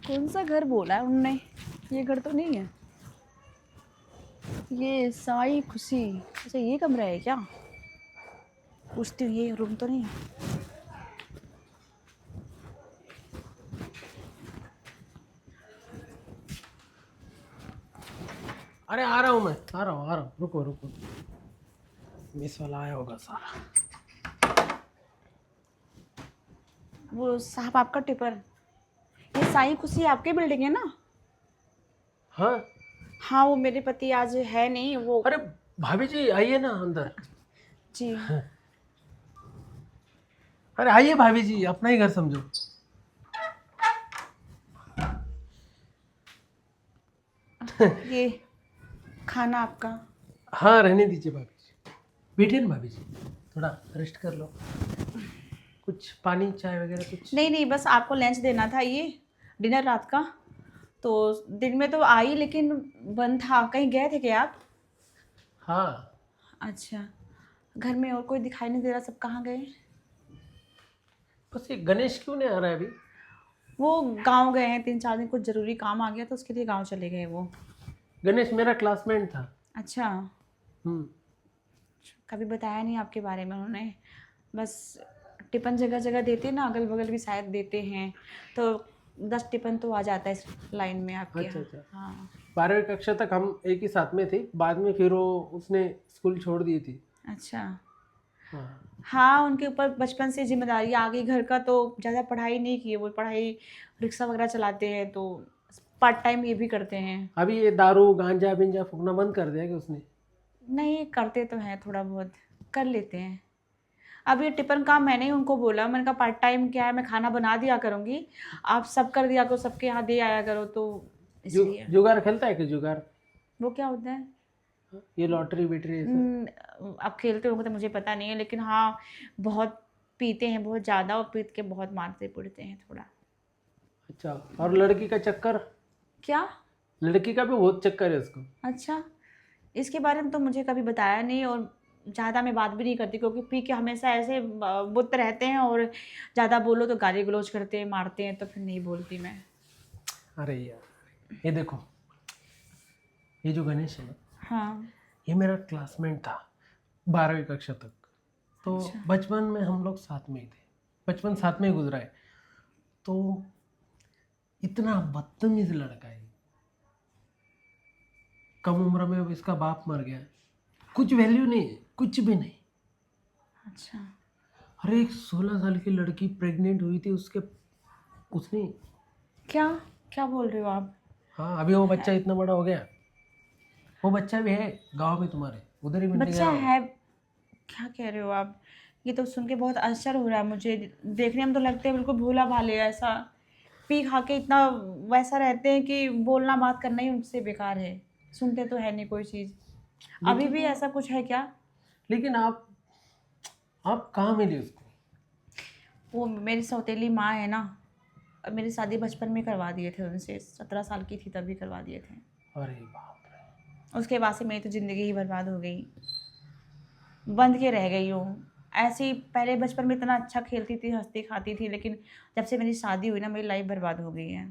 कौन सा घर बोला है उनने? ये घर तो नहीं है। ये साई खुशी, अच्छा ये कमरा है क्या? पूछती हूँ, ये रूम तो नहीं है। अरे आ रहा हूँ मैं, आ रहा हूँ, रुको रुको। मिस वाला आया होगा सारा। वो साहब आपका टिपर, ये साई खुशी आपकी बिल्डिंग है ना? हाँ। हाँ, वो मेरे पति आज है नहीं वो। अरे भाभी जी आइए ना अंदर। जी। अरे आइए भाभी जी, अपना ही घर समझो। ये खाना आपका। हाँ रहने दीजिए भाभी जी, बैठिए ना भाभी जी, थोड़ा रेस्ट कर लो। कुछ पानी चाय वगैरह कुछ? नहीं नहीं, बस आपको लंच देना था, ये डिनर रात का। तो दिन में तो आई लेकिन बंद था, कहीं गए थे क्या आप? हाँ। अच्छा, घर में और कोई दिखाई नहीं दे रहा, सब कहाँ गए? बस ये गणेश क्यों नहीं आ रहा है अभी? वो गांव गए हैं 3-4 दिन, कुछ ज़रूरी काम आ गया तो उसके लिए गांव चले गए वो। गणेश मेरा क्लासमेट था। अच्छा, हम्म। कभी बताया नहीं आपके बारे में उन्होंने। बस टिफिन जगह जगह देते हैं ना, अगल बगल भी शायद देते हैं, तो 10 टिफिन तो आ जाता है इस लाइन में आपके अच्छा यहाँ। अच्छा। हाँ। 12वीं कक्षा तक हम एक ही साथ में थे, बाद में फिर वो उसने स्कूल छोड़ दी थी। अच्छा। हाँ। हाँ, उनके ऊपर बचपन से जिम्मेदारी आ गई घर का, तो ज़्यादा पढ़ाई नहीं की है वो। पढ़ाई रिक्शा वगैरह चलाते हैं, तो पार्ट टाइम ये भी करते हैं। अभी ये दारू गांजा बिंजा फूकना बंद कर दिया कि उसने? नहीं, करते तो हैं, थोड़ा बहुत कर लेते हैं। अब ये टिफिन काम मैंने ही उनको बोला, मैंने कहा पार्ट टाइम क्या है, मैं खाना बना दिया करूँगी, आप सब कर दिया करो, सबके यहाँ दे आया करो, तो इसलिए। जुगार खेलता है कि जुगार? वो क्या होता है? ये लॉटरी बिटरी ये सब? आप खेलते होंगे तो मुझे पता नहीं है, लेकिन हाँ, बहुत पीते हैं, बहुत ज़्यादा, और पीत के बहुत मारते पड़ते हैं थोड़ा। अच्छा, और लड़की का चक्कर? क्या? लड़की का भी बहुत चक्कर है उसको। अच्छा, इसके बारे में तो मुझे कभी बताया नहीं, और ज़्यादा मैं बात भी नहीं करती, क्योंकि पी के हमेशा ऐसे बुत रहते हैं, और ज़्यादा बोलो तो गाली गलौज करते हैं, मारते हैं, तो फिर नहीं बोलती मैं। अरे यार, ये देखो, ये जो गणेश है ना, हाँ। ये मेरा क्लासमेट था 12वीं कक्षा तक। तो अच्छा। बचपन में हम लोग साथ में ही थे, बचपन साथ में ही गुजरा है। तो इतना बदतमीज लड़का है, कम उम्र में अब इसका बाप मर गया, कुछ वैल्यू नहीं है, कुछ भी नहीं। अच्छा। अरे एक 16 साल की लड़की प्रेग्नेंट हुई थी उसके, उसने। क्या? क्या बोल रहे हो आप? हाँ, अभी वो बच्चा इतना बड़ा हो गया। वो बच्चा भी है गांव में तुम्हारे, उधर ही मिलने बच्चा गया होगा। है? क्या कह रहे हो आप? ये तो सुन के बहुत आश्चर्य हो रहा है मुझे। देखने में तो लगते हैं बिल्कुल भोला भाले, ऐसा पी खा के इतना वैसा रहते हैं कि बोलना बात करना ही उनसे बेकार है। सुनते तो है नहीं कोई चीज़। अभी लेकिन भी ऐसा कुछ है क्या? लेकिन आप कहाँ मिली उसको? वो मेरी सौतेली माँ है ना, और मेरी शादी बचपन में करवा दिए थे उनसे, 17 साल की थी तभी करवा दिए थे। अरे बाप रे। उसके बाद से मेरी तो ज़िंदगी ही बर्बाद हो गई, बंद के रह गई हूँ। ऐसे ही पहले बचपन में इतना अच्छा खेलती थी, हंसती खाती थी, लेकिन जब से मेरी शादी हुई ना, मेरी लाइफ बर्बाद हो गई है।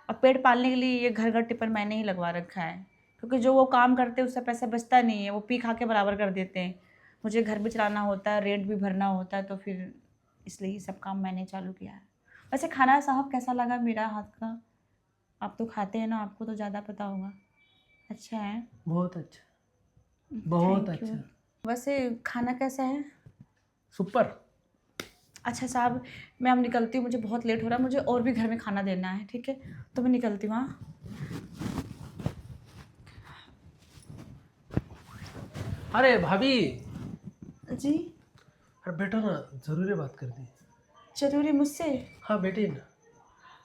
और पेट पालने के लिए ये घर घर टिफिन मैंने ही लगवा रखा है, क्योंकि जो वो काम करते हैं उससे पैसा बचता नहीं है, वो पी खा के बराबर कर देते हैं। मुझे घर भी चलाना होता है, रेंट भी भरना होता है, तो फिर इसलिए ये सब काम मैंने चालू किया है। वैसे खाना साहब कैसा लगा मेरा हाथ का? आप तो खाते हैं ना, आपको तो ज़्यादा पता होगा। अच्छा है। बहुत अच्छा, बहुत थैंक यू। अच्छा। वैसे खाना कैसा है? सुपर। अच्छा साहब, मैं अब निकलती हूँ, मुझे बहुत लेट हो रहा है, मुझे और भी घर में खाना देना है, ठीक है? तो मैं निकलती हूँ, हाँ। अरे भाभी, जी। अरे बैठो ना, जरूरी बात करनी है। ज़रूरी मुझसे? हाँ बैठिए ना।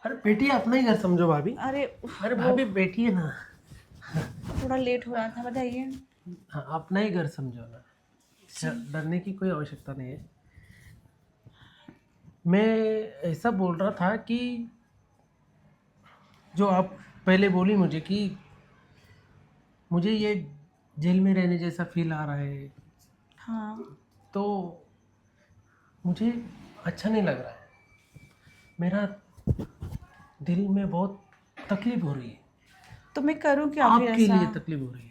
अरे बैठिए, अपना ही घर समझो भाभी। अरे अरे वो भाभी बैठिए ना। थोड़ा लेट हो रहा था, बताइए। हाँ, अपना ही घर समझो ना, जी। डरने की कोई आवश्यकता नहीं है। मैं ऐसा बोल रहा था कि जो आप पहले बोली मुझे कि मुझे ये जेल में रहने जैसा फील आ रहा है, हाँ। तो मुझे अच्छा नहीं लग रहा है। मेरा दिल में बहुत तकलीफ हो रही है, तो मैं करूँ क्या फिर आपके ऐसा? लिए तकलीफ हो रही है।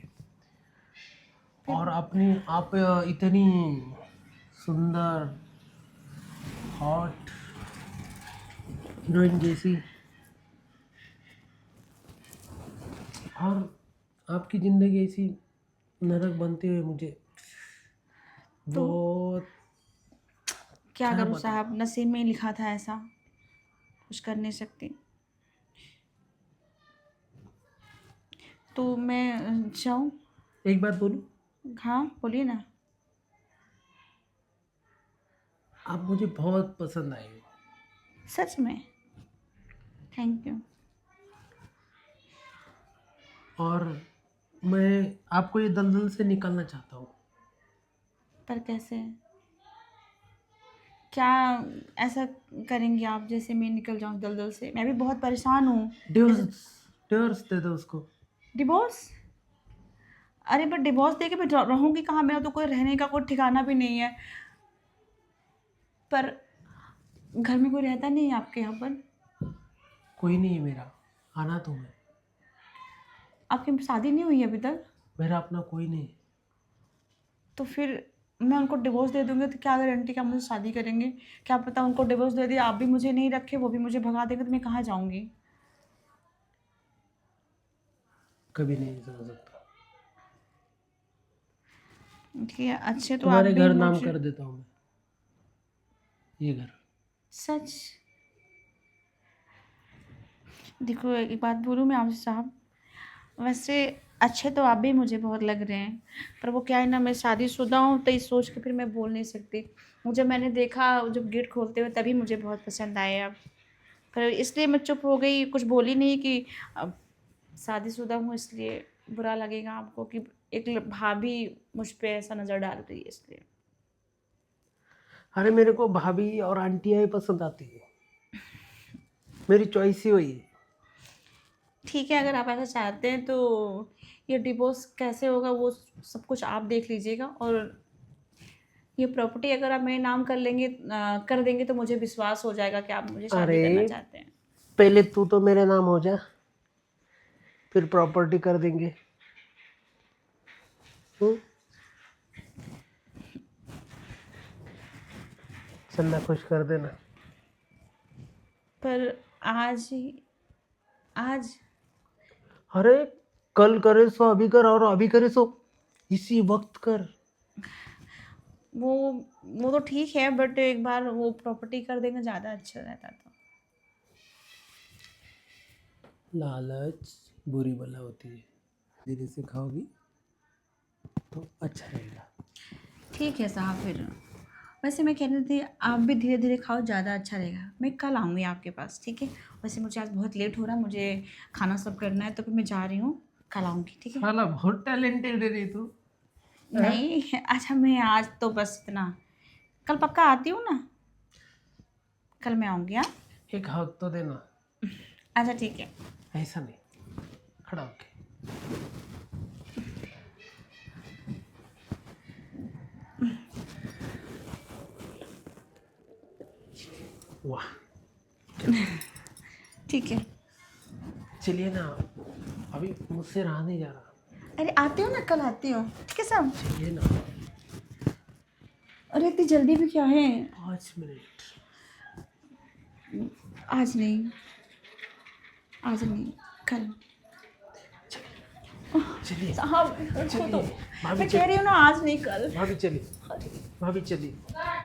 और अपनी आप इतनी सुंदर हॉट हीरोइन जैसी, और आपकी ज़िंदगी ऐसी नरक बनते हुए मुझे तो बहुत, क्या क्या करूँ बताऊँ। साहब, नसीब में ही लिखा था ऐसा, कुछ कर नहीं सकती। तो मैं जाऊँ? एक बात बोलूं, हाँ बोलिए ना। आप मुझे बहुत पसंद आए हो। सच में? Thank you. और मैं आपको ये दलदल से निकालना चाहता हूँ। पर कैसे? क्या ऐसा करेंगे आप जैसे मैं निकल जाऊँ दलदल से? मैं भी बहुत परेशान हूँ। जैसे डिवोर्स, डिवोर्स दे दो उसको। डिवोर्स? अरे पर डिवोर्स दे के मैं रहूँगी कहाँ? मेरा तो कोई रहने का कोई ठिकाना भी नहीं है। पर घर में कोई रहता नहीं है आपके यहाँ पर? कोई नहीं है मेरा, आना तुम्हें। आपकी शादी नहीं हुई है अभी तक? मेरा अपना कोई नहीं है। तो फिर मैं उनको डिवोर्स दे दूँगी तो क्या गारंटी कि आप मुझसे शादी करेंगे? क्या पता उनको डिवोर्स दे दिया, आप भी मुझे नहीं रखे, वो भी मुझे भगा देंगे, तो मैं कहाँ जाऊँगी? कभी नहीं समझ सकता। ठीक है, अच्छे तो आप तुम्हारे भी घर नाम मुझे। कर देता हूँ मैं, ये घर। सच? देखो एक बात बोलूँ मैं आपसे साहब, वैसे अच्छे तो आप भी मुझे बहुत लग रहे हैं, पर वो क्या है ना, मैं शादीशुदा हूँ तो इस सोच के फिर मैं बोल नहीं सकती। जब मैंने देखा जब गेट खोलते हुए तभी मुझे बहुत पसंद आए आप। पर इसलिए मैं चुप हो गई, कुछ बोली नहीं कि अब शादीशुदा हूँ इसलिए बुरा लगेगा आपको कि एक भाभी मुझ पे ऐसा नज़र डाल रही है इसलिए। अरे मेरे को भाभी और आंटियाँ ही पसंद आती है, मेरी चॉइस ही वही है। ठीक है, अगर आप ऐसा चाहते हैं तो ये डिवोर्स कैसे होगा वो सब कुछ आप देख लीजिएगा, और ये प्रॉपर्टी अगर आप मेरे नाम कर लेंगे कर देंगे तो मुझे विश्वास हो जाएगा कि आप मुझे शादी अरे करना चाहते हैं। पहले तू तो मेरे नाम हो जा, फिर प्रॉपर्टी कर देंगे। हम्म? चलना, खुश कर देना। पर आज ही, आज अरे कल करे सो अभी कर, और अभी करे सो इसी वक्त कर। वो वो तो ठीक है, बट एक बार वो प्रॉपर्टी कर देंगे ज़्यादा अच्छा रहता था। लालच बुरी बला होती है, धीरे से खाओगी तो अच्छा रहेगा। ठीक है साहब, फिर वैसे मैं कह रही थी आप भी धीरे धीरे खाओ, ज़्यादा अच्छा रहेगा। मैं कल आऊँगी आपके पास, ठीक है? वैसे मुझे आज बहुत लेट हो रहा है, मुझे खाना सब करना है, तो फिर मैं जा रही हूँ, कल आऊँगी, ठीक है? साला बहुत टैलेंटेड है रे तू। हैं? नहीं अच्छा, मैं आज तो बस इतना, कल पक्का आती हूँ ना, कल मैं आऊँगी। हाँ, एक हक तो देना। अच्छा ठीक है। ऐसा नहीं, खड़ा होके। वाह, ठीक है। चलिए ना, अभी मुझसे रहा नहीं जा रहा। अरे आती हूँ ना, कल आती हूँ, ठीक है साहब? चलिए ना। अरे इतनी जल्दी भी क्या है? 5 मिनट। आज नहीं, आज नहीं, कल। चलिए साहब चलिए, तो भाभी मैं कह रही हूँ ना, आज नहीं कल। भाभी चलिए, भाभी चलिए।